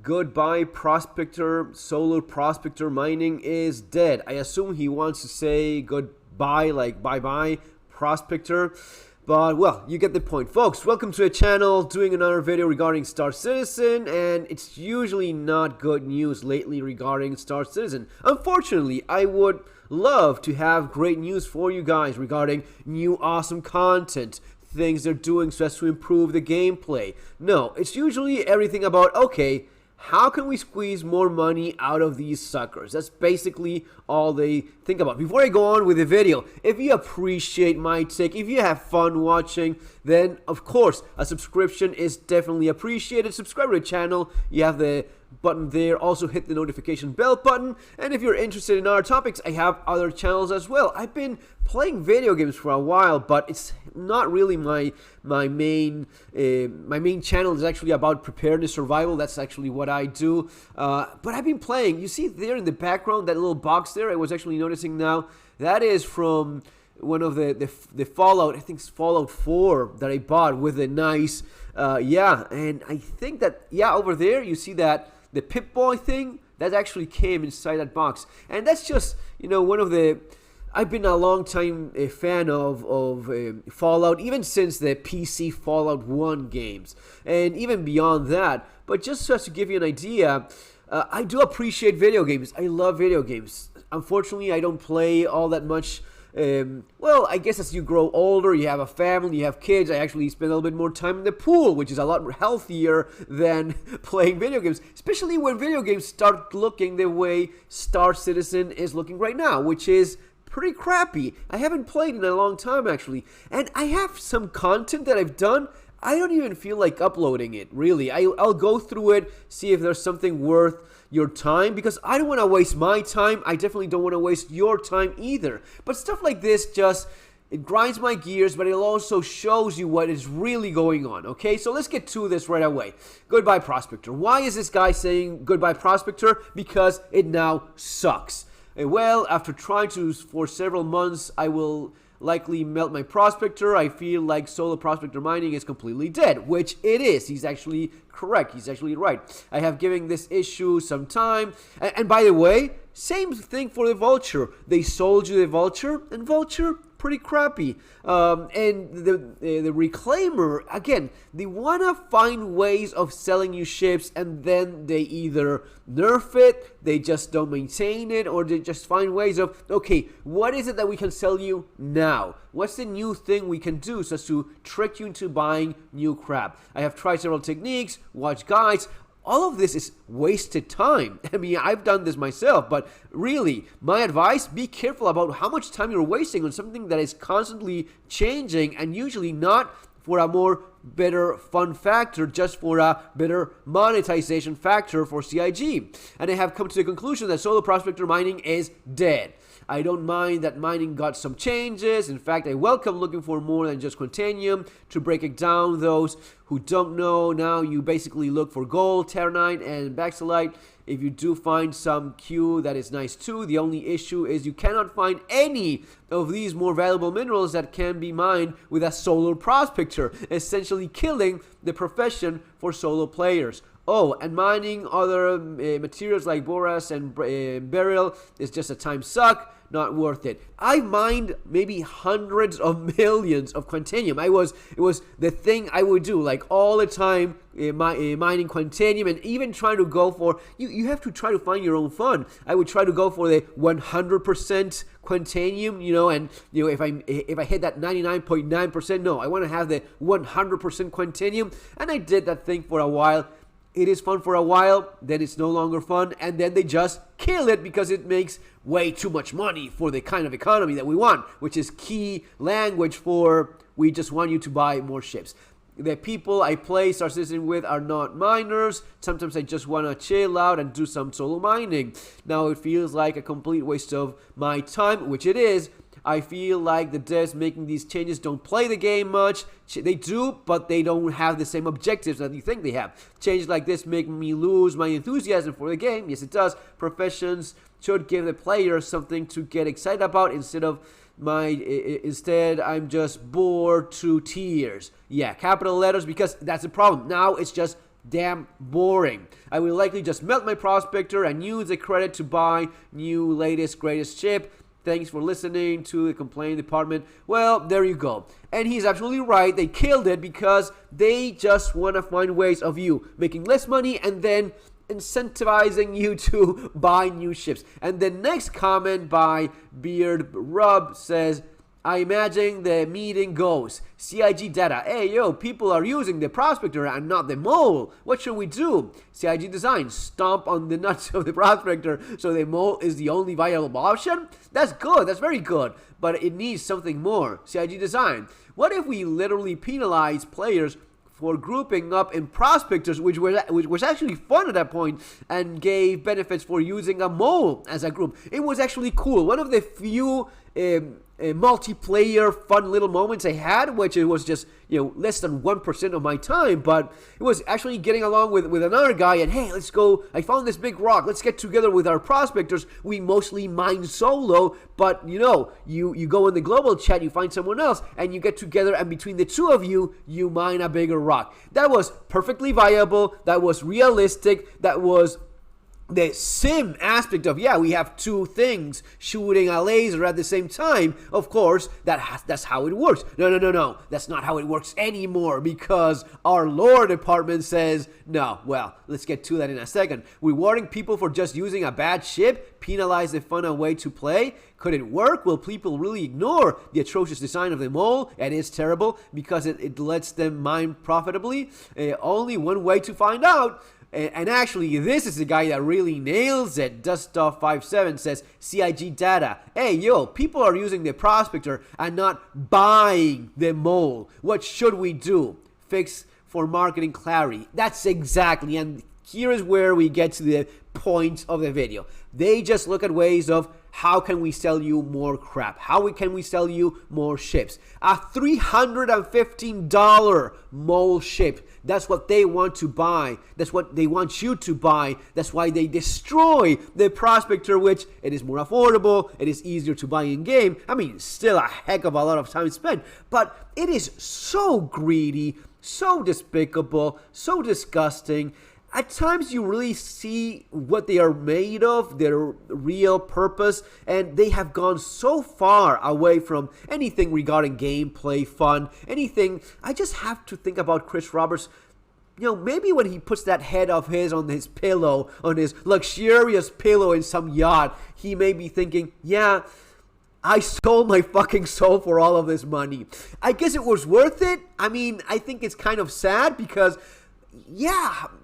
Goodbye, Prospector. Solar Prospector mining is dead. I assume he wants to say goodbye, like bye-bye, Prospector. But, well, you get the point. Folks, welcome to the channel, doing another video regarding Star Citizen, and it's usually not good news lately regarding Star Citizen. Unfortunately, I would love to have great news for you guys regarding new awesome content, things they're doing so as to improve the gameplay. No, it's usually everything about, okay, how can we squeeze more money out of these suckers? That's basically all they think about. Before I go on with the video, if you appreciate my take, if you have fun watching, then of course a subscription is definitely appreciated. Subscribe to the channel. You have the button there. Also hit the notification bell button. And if you're interested in other topics, I have other channels as well. I've been playing video games for a while, but it's not really my main channel is actually about preparedness survival. That's actually what I do. But I've been playing. You see there in the background that little box there. I was actually noticing now that is from one of the Fallout. I think it's Fallout 4 that I bought with a nice and I think that over there you see that the Pip-Boy thing that actually came inside that box, and that's just one of the. I've been a long time a fan of Fallout, even since the PC Fallout 1 games, and even beyond that. But just so as to give you an idea, I do appreciate video games. I love video games. Unfortunately, I don't play all that much. Well, I guess as you grow older, you have a family, you have kids, I actually spend a little bit more time in the pool, which is a lot healthier than playing video games, especially when video games start looking the way Star Citizen is looking right now, which is pretty crappy. I haven't played in a long time, actually, and I have some content that I've done. I don't even feel like uploading it, really. I'll go through it, see if there's something worth your time, because I don't want to waste my time. I definitely don't want to waste your time either. But stuff like this it grinds my gears, but it also shows you what is really going on, okay? So let's get to this right away. Goodbye, Prospector. Why is this guy saying goodbye, Prospector? Because it now sucks. Well, after trying to for several months, I will likely melt my Prospector. I feel like solo Prospector mining is completely dead, which it is. He's actually correct. He's actually right. I have given this issue some time. And by the way, same thing for the Vulture. They sold you the Vulture, and Vulture, pretty crappy. And the Reclaimer, again, they want to find ways of selling you ships, and then they either nerf it, they just don't maintain it, or they just find ways of, okay, what is it that we can sell you now? What's the new thing we can do so as to trick you into buying new crap? I have tried several techniques, watched guides. All of this is wasted time. I mean, I've done this myself, but really, my advice, be careful about how much time you're wasting on something that is constantly changing and usually not for a better fun factor, just for a better monetization factor for CIG. And I have come to the conclusion that solo Prospector mining is dead. I don't mind that mining got some changes. In fact, I welcome looking for more than just Quantanium. To break it down, those who don't know, now you basically look for gold, terranite, and baxilite. If you do find some Q, that is nice too. The only issue is you cannot find any of these more valuable minerals that can be mined with a solar Prospector, essentially killing the profession for solo players. Oh, and mining other materials like borax and beryl is just a time suck. Not worth it. I mined maybe hundreds of millions of Quantanium. It was the thing I would do, like all the time, mining Quantanium, and even trying to go for, you have to try to find your own fun. I would try to go for the 100% Quantanium, and if I hit that 99.9%, no, I want to have the 100% Quantanium, and I did that thing for a while. It is fun for a while, then it's no longer fun, and then they just kill it because it makes way too much money for the kind of economy that we want, which is key language for we just want you to buy more ships. The people I play Star Citizen with are not miners. Sometimes I just want to chill out and do some solo mining. Now it feels like a complete waste of my time, which it is. I feel like the devs making these changes don't play the game much. They do, but they don't have the same objectives that you think they have. Changes like this make me lose my enthusiasm for the game. Yes, it does. Professions should give the player something to get excited about instead I'm just bored to tears. Yeah, capital letters, because that's the problem. Now it's just damn boring. I will likely just melt my Prospector and use the credit to buy new latest greatest ship. Thanks for listening to the complaint department. Well, there you go. And he's absolutely right. They killed it because they just want to find ways of you making less money and then incentivizing you to buy new ships. And the next comment by Beard Rub says, I imagine the meeting goes, CIG data, hey yo, people are using the Prospector and not the mole. What should we do? CIG design, stomp on the nuts of the Prospector so the mole is the only viable option? That's good, that's very good, but it needs something more. CIG design, what if we literally penalize players for grouping up in Prospectors, which was actually fun at that point, and gave benefits for using a mole as a group? It was actually cool. One of the few multiplayer fun little moments I had, which it was just, less than 1% of my time, but it was actually getting along with another guy, and hey, let's go, I found this big rock, let's get together with our Prospectors. We mostly mine solo, but you go in the global chat, you find someone else, and you get together, and between the two of you, you mine a bigger rock. That was perfectly viable, that was realistic, that was the sim aspect of, we have two things shooting a laser at the same time. Of course, that's how it works. No, that's not how it works anymore, because our lore department says no. Well, let's get to that in a second. Rewarding people for just using a bad ship, penalize the fun way to play. Could it work? Will people really ignore the atrocious design of the mole? It is terrible because it lets them mine profitably. Only one way to find out. And actually, this is the guy that really nails it. Duststuff57 says, CIG data. Hey, yo, people are using the Prospector and not buying the mole. What should we do? Fix for marketing clarity. That's exactly, and here is where we get to the point of the video. They just look at ways of, how can we sell you more crap? How can we sell you more ships? A $315 mole ship. That's what they want to buy. That's what they want you to buy. That's why they destroy the Prospector, which it is more affordable. It is easier to buy in game. I mean, still a heck of a lot of time spent, but it is so greedy, so despicable, so disgusting. At times you really see what they are made of, their real purpose, and they have gone so far away from anything regarding gameplay, fun, anything. I just have to think about Chris Roberts. Maybe when he puts that head of his on his pillow, on his luxurious pillow in some yacht, he may be thinking, I sold my fucking soul for all of this money. I guess it was worth it. I mean, I think it's kind of sad because,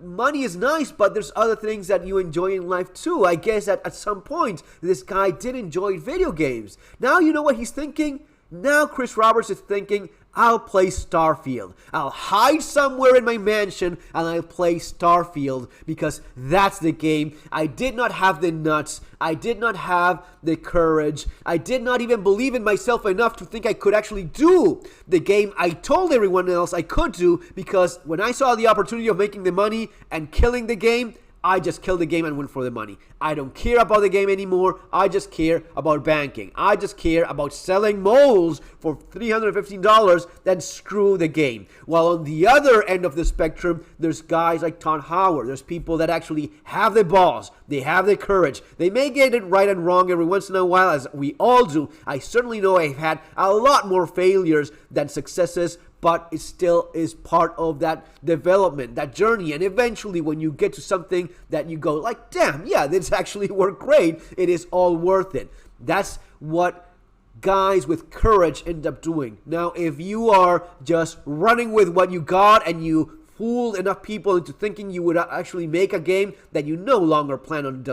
money is nice, but there's other things that you enjoy in life too. I guess that at some point, this guy did enjoy video games. Now you know what he's thinking? Now Chris Roberts is thinking, I'll play Starfield. I'll hide somewhere in my mansion and I'll play Starfield because that's the game. I did not have the nuts. I did not have the courage. I did not even believe in myself enough to think I could actually do the game I told everyone else I could do, because when I saw the opportunity of making the money and killing the game, I just killed the game and went for the money. I don't care about the game anymore. I just care about banking. I just care about selling moles for $315, then screw the game. While on the other end of the spectrum, there's guys like Todd Howard. There's people that actually have the balls. They have the courage. They may get it right and wrong every once in a while, as we all do. I certainly know I've had a lot more failures than successes, but it still is part of that development, that journey. And eventually when you get to something that you go like, damn, this actually worked great, it is all worth it. That's what guys with courage end up doing. Now, if you are just running with what you got and you fooled enough people into thinking you would actually make a game that you no longer plan on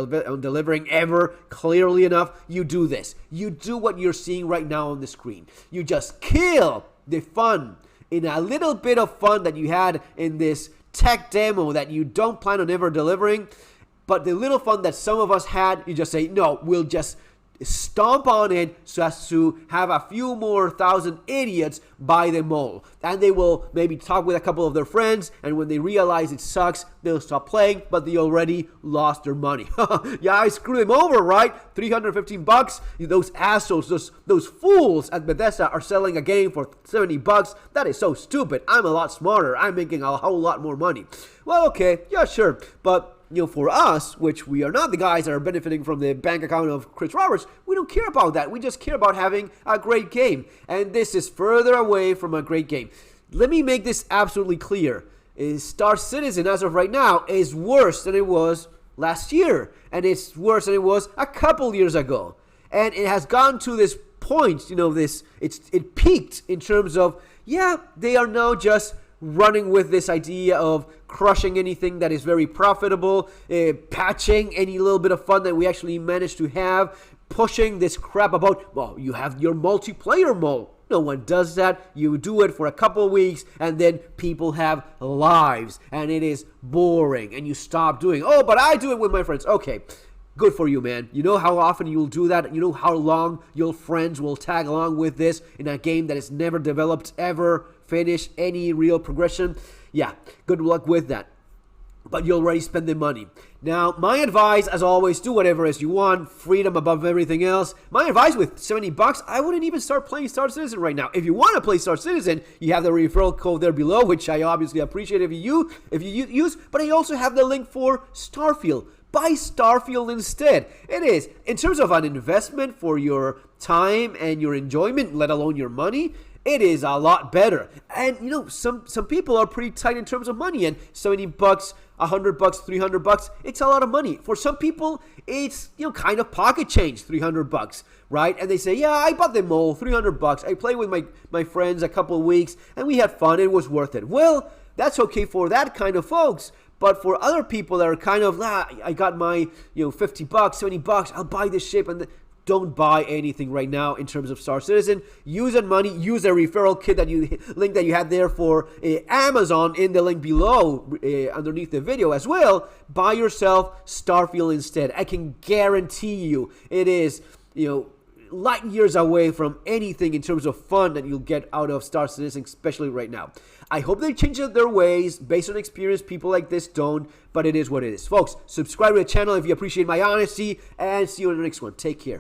delivering ever clearly enough, you do this. You do what you're seeing right now on the screen. You just kill the fun in a little bit of fun that you had in this tech demo that you don't plan on ever delivering. But the little fun that some of us had, you just say, no, we'll just stomp on it so as to have a few more thousand idiots buy them all. And they will maybe talk with a couple of their friends, and when they realize it sucks, they'll stop playing, but they already lost their money. Yeah, I screwed them over, right? $315. Those assholes, those fools at Bethesda are selling a game for $70. That is so stupid. I'm a lot smarter. I'm making a whole lot more money. Well, okay, yeah, sure, but for us, which we are not the guys that are benefiting from the bank account of Chris Roberts, we don't care about that. We just care about having a great game. And this is further away from a great game. Let me make this absolutely clear. Star Citizen, as of right now, is worse than it was last year. And it's worse than it was a couple years ago. And it has gone to this point, it peaked in terms of, they are now just running with this idea of crushing anything that is very profitable, patching any little bit of fun that we actually managed to have, pushing this crap about, well, you have your multiplayer mode. No one does that. You do it for a couple of weeks, and then people have lives, and it is boring, and you stop doing, oh, but I do it with my friends. Okay, good for you, man. You know how often you'll do that? You know how long your friends will tag along with this in a game that is never developed, ever finish any real progression? Yeah, good luck with that. But you already spent the money. Now, my advice, as always, do whatever as you want. Freedom above everything else. My advice with $70, I wouldn't even start playing Star Citizen right now. If you want to play Star Citizen, you have the referral code there below, which I obviously appreciate if you use. But I also have the link for Starfield. Buy Starfield instead. It is, in terms of an investment for your time and your enjoyment, let alone your money, it is a lot better. And some people are pretty tight in terms of money, and $70, $100, $300, it's a lot of money. For some people, it's kind of pocket change, $300, right? And they say, yeah, I bought them all, $300. I played with my friends a couple of weeks, and we had fun. It was worth it. Well, that's okay for that kind of folks. But for other people that are kind of, I got my $50, $70, I'll buy this ship, and don't buy anything right now in terms of Star Citizen. Use that money. Use a referral kit link that you had there for Amazon in the link below underneath the video as well. Buy yourself Starfield instead. I can guarantee you it is light years away from anything in terms of fun that you'll get out of Star Citizen, especially right now. I hope they change their ways. Based on experience, people like this don't, but it is what it is. Folks, subscribe to the channel if you appreciate my honesty, and see you in the next one. Take care.